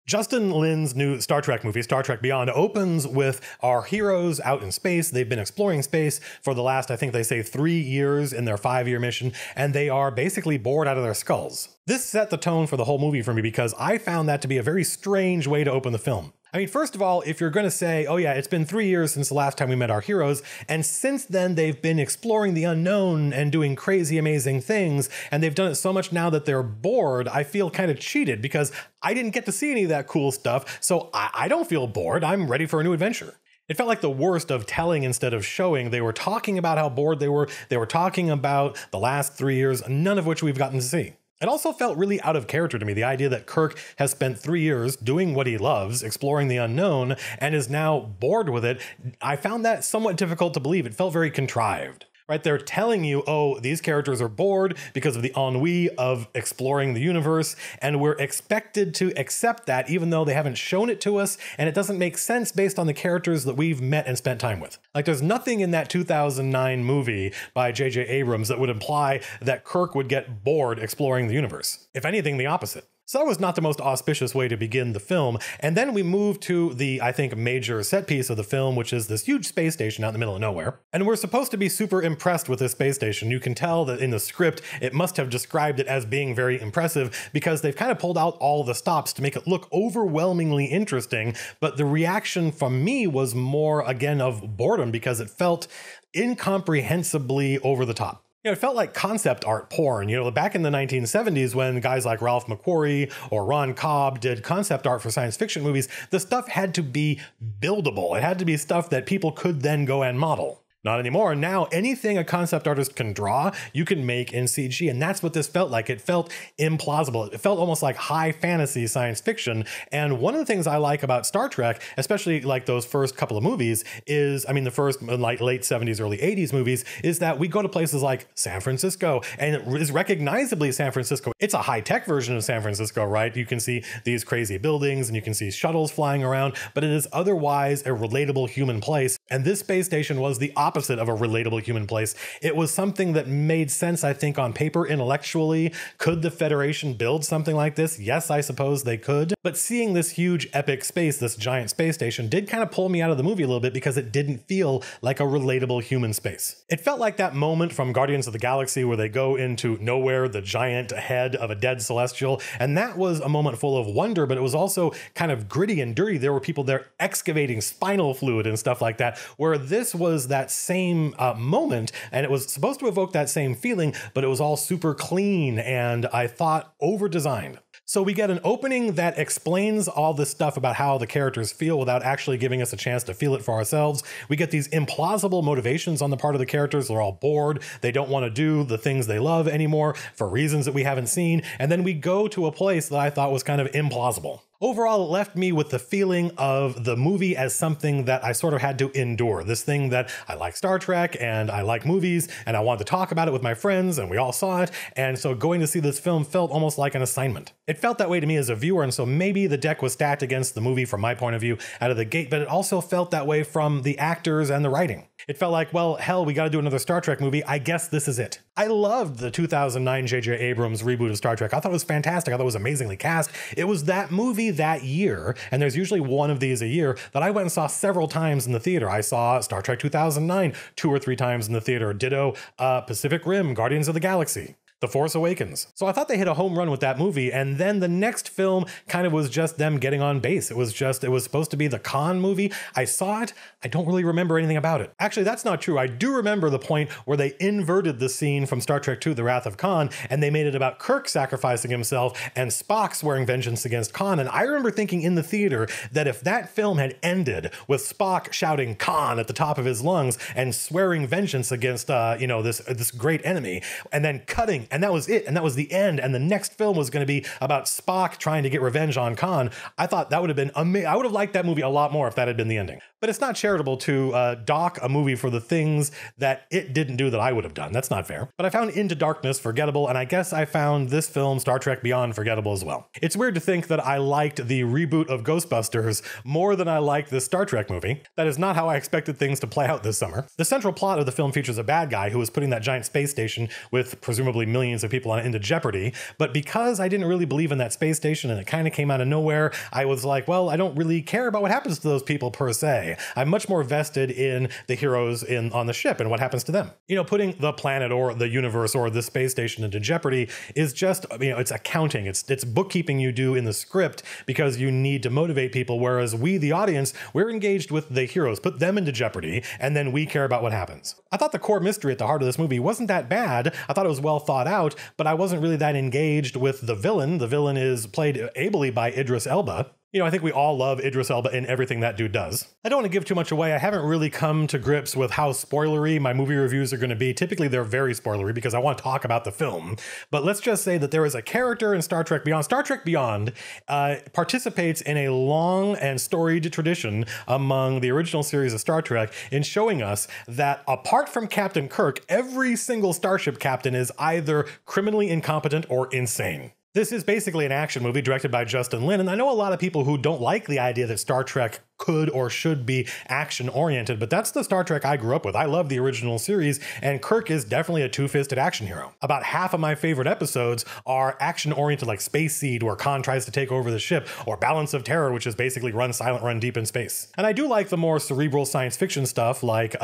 Justin Lin's new Star Trek movie, Star Trek Beyond, opens with our heroes out in space. They've been exploring space for the last, I think they say 3 years in their 5-year mission, and they are basically bored out of their skulls. This set the tone for the whole movie for me because I found that to be a very strange way to open the film. I mean, first of all, if you're going to say, oh yeah, it's been 3 years since the last time we met our heroes, and since then they've been exploring the unknown and doing crazy, amazing things, and they've done it so much now that they're bored, I feel kind of cheated because I didn't get to see any of that cool stuff, so I don't feel bored. I'm ready for a new adventure. It felt like the worst of telling instead of showing. They were talking about how bored they were. They were talking about the last 3 years, none of which we've gotten to see. It also felt really out of character to me, the idea that Kirk has spent 3 years doing what he loves, exploring the unknown, and is now bored with it. I found that somewhat difficult to believe. It felt very contrived. Right? They're telling you, oh, these characters are bored because of the ennui of exploring the universe, and we're expected to accept that even though they haven't shown it to us, and it doesn't make sense based on the characters that we've met and spent time with. Like, there's nothing in that 2009 movie by J.J. Abrams that would imply that Kirk would get bored exploring the universe. If anything, the opposite. So that was not the most auspicious way to begin the film. And then we move to the, I think, major set piece of the film, which is this huge space station out in the middle of nowhere. And we're supposed to be super impressed with this space station. You can tell that in the script, it must have described it as being very impressive because they've kind of pulled out all the stops to make it look overwhelmingly interesting. But the reaction from me was more, again, of boredom because it felt incomprehensibly over the top. You know, it felt like concept art porn. You know, back in the 1970s when guys like Ralph McQuarrie or Ron Cobb did concept art for science fiction movies, the stuff had to be buildable. It had to be stuff that people could then go and model. Not anymore. Now, anything a concept artist can draw, you can make in CG. And that's what this felt like. It felt implausible. It felt almost like high fantasy science fiction. And one of the things I like about Star Trek, especially like those first couple of movies, is, I mean, the first like late 70s, early 80s movies, is that we go to places like San Francisco, and it is recognizably San Francisco. It's a high-tech version of San Francisco, right? You can see these crazy buildings and you can see shuttles flying around, but it is otherwise a relatable human place. And this space station was the opposite of a relatable human place. It was something that made sense, I think, on paper intellectually. Could the Federation build something like this? Yes, I suppose they could. But seeing this huge epic space, this giant space station, did kind of pull me out of the movie a little bit because it didn't feel like a relatable human space. It felt like that moment from Guardians of the Galaxy where they go into nowhere, the giant head of a dead celestial, and that was a moment full of wonder, but it was also kind of gritty and dirty. There were people there excavating spinal fluid and stuff like that, where this was that same moment, and it was supposed to evoke that same feeling, but it was all super clean and I thought over-designed. So we get an opening that explains all this stuff about how the characters feel without actually giving us a chance to feel it for ourselves. We get these implausible motivations on the part of the characters. They're all bored. They don't want to do the things they love anymore for reasons that we haven't seen. And then we go to a place that I thought was kind of implausible. Overall, it left me with the feeling of the movie as something that I sort of had to endure. This thing that I like Star Trek and I like movies and I wanted to talk about it with my friends and we all saw it. And so going to see this film felt almost like an assignment. It felt that way to me as a viewer, and so maybe the deck was stacked against the movie from my point of view out of the gate, but it also felt that way from the actors and the writing. It felt like, well, hell, we got to do another Star Trek movie. I guess this is it. I loved the 2009 J.J. Abrams reboot of Star Trek. I thought it was fantastic. I thought it was amazingly cast. It was that movie that year, and there's usually one of these a year, that I went and saw several times in the theater. I saw Star Trek 2009 2 or 3 times in the theater. Ditto Pacific Rim, Guardians of the Galaxy, The Force Awakens. So I thought they hit a home run with that movie, and then the next film kind of was just them getting on base. It was supposed to be the Khan movie. I saw it. I don't really remember anything about it. Actually, that's not true. I do remember the point where they inverted the scene from Star Trek II, The Wrath of Khan, and they made it about Kirk sacrificing himself and Spock swearing vengeance against Khan. And I remember thinking in the theater that if that film had ended with Spock shouting Khan at the top of his lungs and swearing vengeance against, this great enemy, and then cutting, and that was it, and that was the end, and the next film was going to be about Spock trying to get revenge on Khan, I thought that would have been amazing. I would have liked that movie a lot more if that had been the ending. But it's not charitable to dock a movie for the things that it didn't do that I would have done. That's not fair. But I found Into Darkness forgettable, and I guess I found this film, Star Trek Beyond, forgettable as well. It's weird to think that I liked the reboot of Ghostbusters more than I liked this Star Trek movie. That is not how I expected things to play out this summer. The central plot of the film features a bad guy who is putting that giant space station with presumably millions of people into jeopardy. But because I didn't really believe in that space station and it kind of came out of nowhere, I was like, well, I don't really care about what happens to those people per se. I'm much more vested in the heroes on the ship and what happens to them. You know, putting the planet or the universe or the space station into jeopardy is just, you know, it's accounting. It's bookkeeping you do in the script because you need to motivate people, whereas we, the audience, we're engaged with the heroes, put them into jeopardy, and then we care about what happens. I thought the core mystery at the heart of this movie wasn't that bad. I thought it was well thought out, but I wasn't really that engaged with the villain. The villain is played ably by Idris Elba. You know, I think we all love Idris Elba in everything that dude does. I don't want to give too much away. I haven't really come to grips with how spoilery my movie reviews are going to be. Typically, they're very spoilery because I want to talk about the film. But let's just say that there is a character in Star Trek Beyond. Star Trek Beyond participates in a long and storied tradition among the original series of Star Trek in showing us that apart from Captain Kirk, every single starship captain is either criminally incompetent or insane. This is basically an action movie directed by Justin Lin, and I know a lot of people who don't like the idea that Star Trek could or should be action-oriented, but that's the Star Trek I grew up with. I love the original series, and Kirk is definitely a two-fisted action hero. About half of my favorite episodes are action-oriented, like Space Seed, where Khan tries to take over the ship, or Balance of Terror, which is basically run silent, run deep in space. And I do like the more cerebral science fiction stuff, like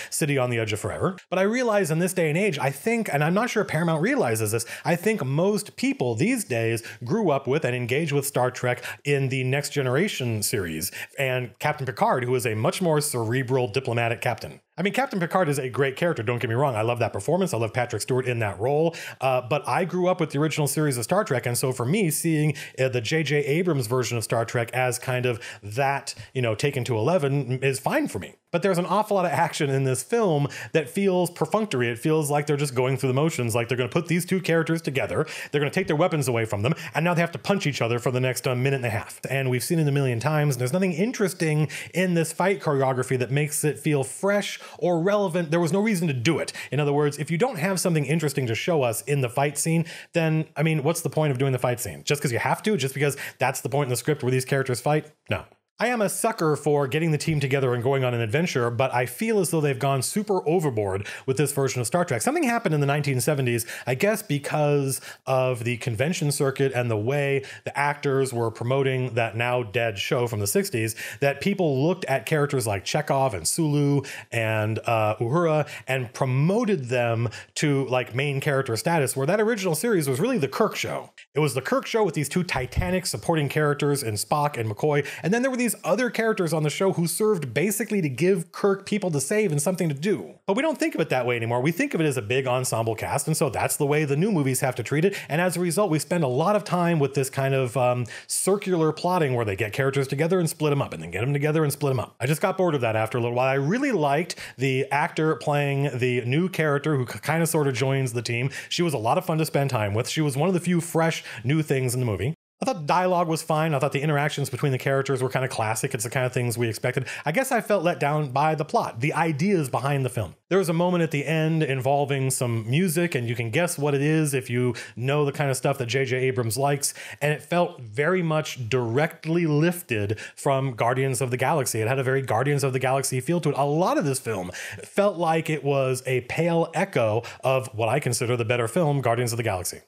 City on the Edge of Forever. But I realize in this day and age, I think, and I'm not sure Paramount realizes this, I think most people these days grew up with and engaged with Star Trek in the Next Generation series, and Captain Picard, who is a much more cerebral diplomatic captain. I mean, Captain Picard is a great character, don't get me wrong. I love that performance. I love Patrick Stewart in that role. But I grew up with the original series of Star Trek. And so for me, seeing the J.J. Abrams version of Star Trek as kind of that, you know, taken to 11 is fine for me. But there's an awful lot of action in this film that feels perfunctory. It feels like they're just going through the motions, like they're going to put these two characters together, they're going to take their weapons away from them, and now they have to punch each other for the next minute and a half. And we've seen it a million times, and there's nothing interesting in this fight choreography that makes it feel fresh or relevant. There was no reason to do it. In other words, if you don't have something interesting to show us in the fight scene, then, I mean, what's the point of doing the fight scene? Just because you have to? Just because that's the point in the script where these characters fight? No. I am a sucker for getting the team together and going on an adventure, but I feel as though they've gone super overboard with this version of Star Trek. Something happened in the 1970s, I guess because of the convention circuit and the way the actors were promoting that now dead show from the 60s, that people looked at characters like Chekhov and Sulu and Uhura and promoted them to like main character status, where that original series was really the Kirk show. It was the Kirk show with these two titanic supporting characters in Spock and McCoy, and then there were these other characters on the show who served basically to give Kirk people to save and something to do. But we don't think of it that way anymore. We think of it as a big ensemble cast, and so that's the way the new movies have to treat it. And as a result, we spend a lot of time with this kind of circular plotting where they get characters together and split them up, and then get them together and split them up. I just got bored of that after a little while. I really liked the actor playing the new character who kind of sort of joins the team. She was a lot of fun to spend time with. She was one of the few fresh new things in the movie. I thought the dialogue was fine. I thought the interactions between the characters were kind of classic. It's the kind of things we expected. I guess I felt let down by the plot, the ideas behind the film. There was a moment at the end involving some music, and you can guess what it is if you know the kind of stuff that J.J. Abrams likes, and it felt very much directly lifted from Guardians of the Galaxy. It had a very Guardians of the Galaxy feel to it. A lot of this film felt like it was a pale echo of what I consider the better film, Guardians of the Galaxy.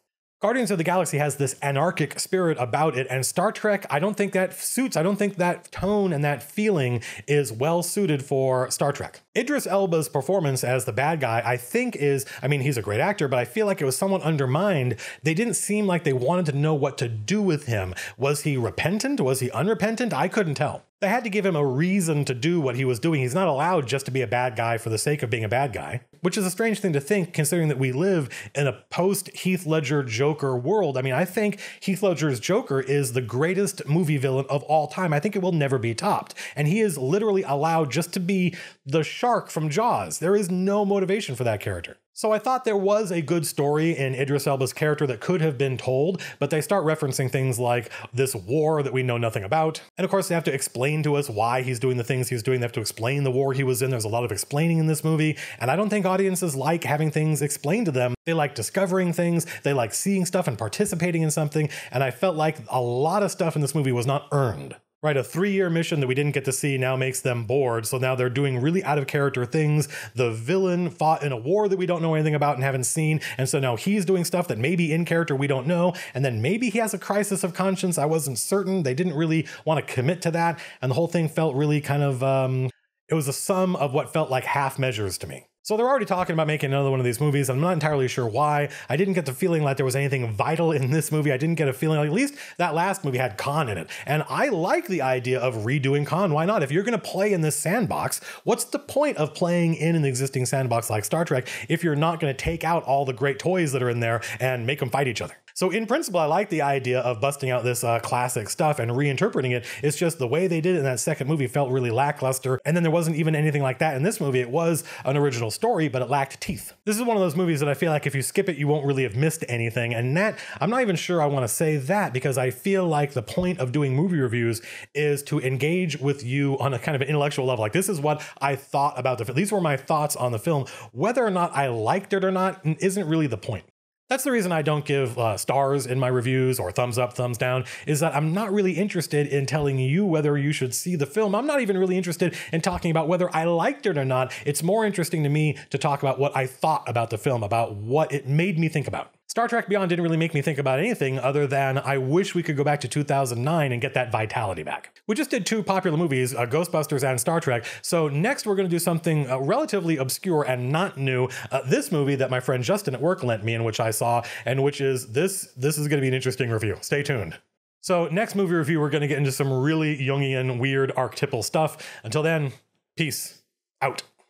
Guardians of the Galaxy has this anarchic spirit about it, and Star Trek, I don't think that suits. I don't think that tone and that feeling is well suited for Star Trek. Idris Elba's performance as the bad guy, I think is, I mean, he's a great actor, but I feel like it was somewhat undermined. They didn't seem like they wanted to know what to do with him. Was he repentant? Was he unrepentant? I couldn't tell. They had to give him a reason to do what he was doing. He's not allowed just to be a bad guy for the sake of being a bad guy, which is a strange thing to think considering that we live in a post-Heath Ledger Joker world. I mean, I think Heath Ledger's Joker is the greatest movie villain of all time. I think it will never be topped. And he is literally allowed just to be the shark from Jaws. There is no motivation for that character. So I thought there was a good story in Idris Elba's character that could have been told, but they start referencing things like this war that we know nothing about. And of course, they have to explain to us why he's doing the things he's doing. They have to explain the war he was in. There's a lot of explaining in this movie. And I don't think audiences like having things explained to them. They like discovering things. They like seeing stuff and participating in something. And I felt like a lot of stuff in this movie was not earned. Right, a 3-year mission that we didn't get to see now makes them bored, so now they're doing really out of character things. The villain fought in a war that we don't know anything about and haven't seen, and so now he's doing stuff that may be in character we don't know, and then maybe he has a crisis of conscience. I wasn't certain. They didn't really want to commit to that, and the whole thing felt really kind of, it was a sum of what felt like half measures to me. So they're already talking about making another one of these movies. I'm not entirely sure why. I didn't get the feeling like there was anything vital in this movie. I didn't get a feeling like, at least that last movie had Khan in it. And I like the idea of redoing Khan. Why not? If you're going to play in this sandbox, what's the point of playing in an existing sandbox like Star Trek if you're not going to take out all the great toys that are in there and make them fight each other? So in principle, I like the idea of busting out this classic stuff and reinterpreting it. It's just the way they did it in that second movie felt really lackluster. And then there wasn't even anything like that in this movie. It was an original story, but it lacked teeth. This is one of those movies that I feel like if you skip it, you won't really have missed anything. And that, I'm not even sure I want to say that, because I feel like the point of doing movie reviews is to engage with you on a kind of an intellectual level. Like, this is what I thought about the film. These were my thoughts on the film. Whether or not I liked it or not isn't really the point. That's the reason I don't give stars in my reviews or thumbs up, thumbs down, is that I'm not really interested in telling you whether you should see the film. I'm not even really interested in talking about whether I liked it or not. It's more interesting to me to talk about what I thought about the film, about what it made me think about. Star Trek Beyond didn't really make me think about anything other than I wish we could go back to 2009 and get that vitality back. We just did 2 popular movies, Ghostbusters and Star Trek, so next we're going to do something relatively obscure and not new. This movie that my friend Justin at work lent me, and which I saw, and which is this is going to be an interesting review. Stay tuned. So next movie review, we're going to get into some really Jungian, weird, archetypal stuff. Until then, peace out.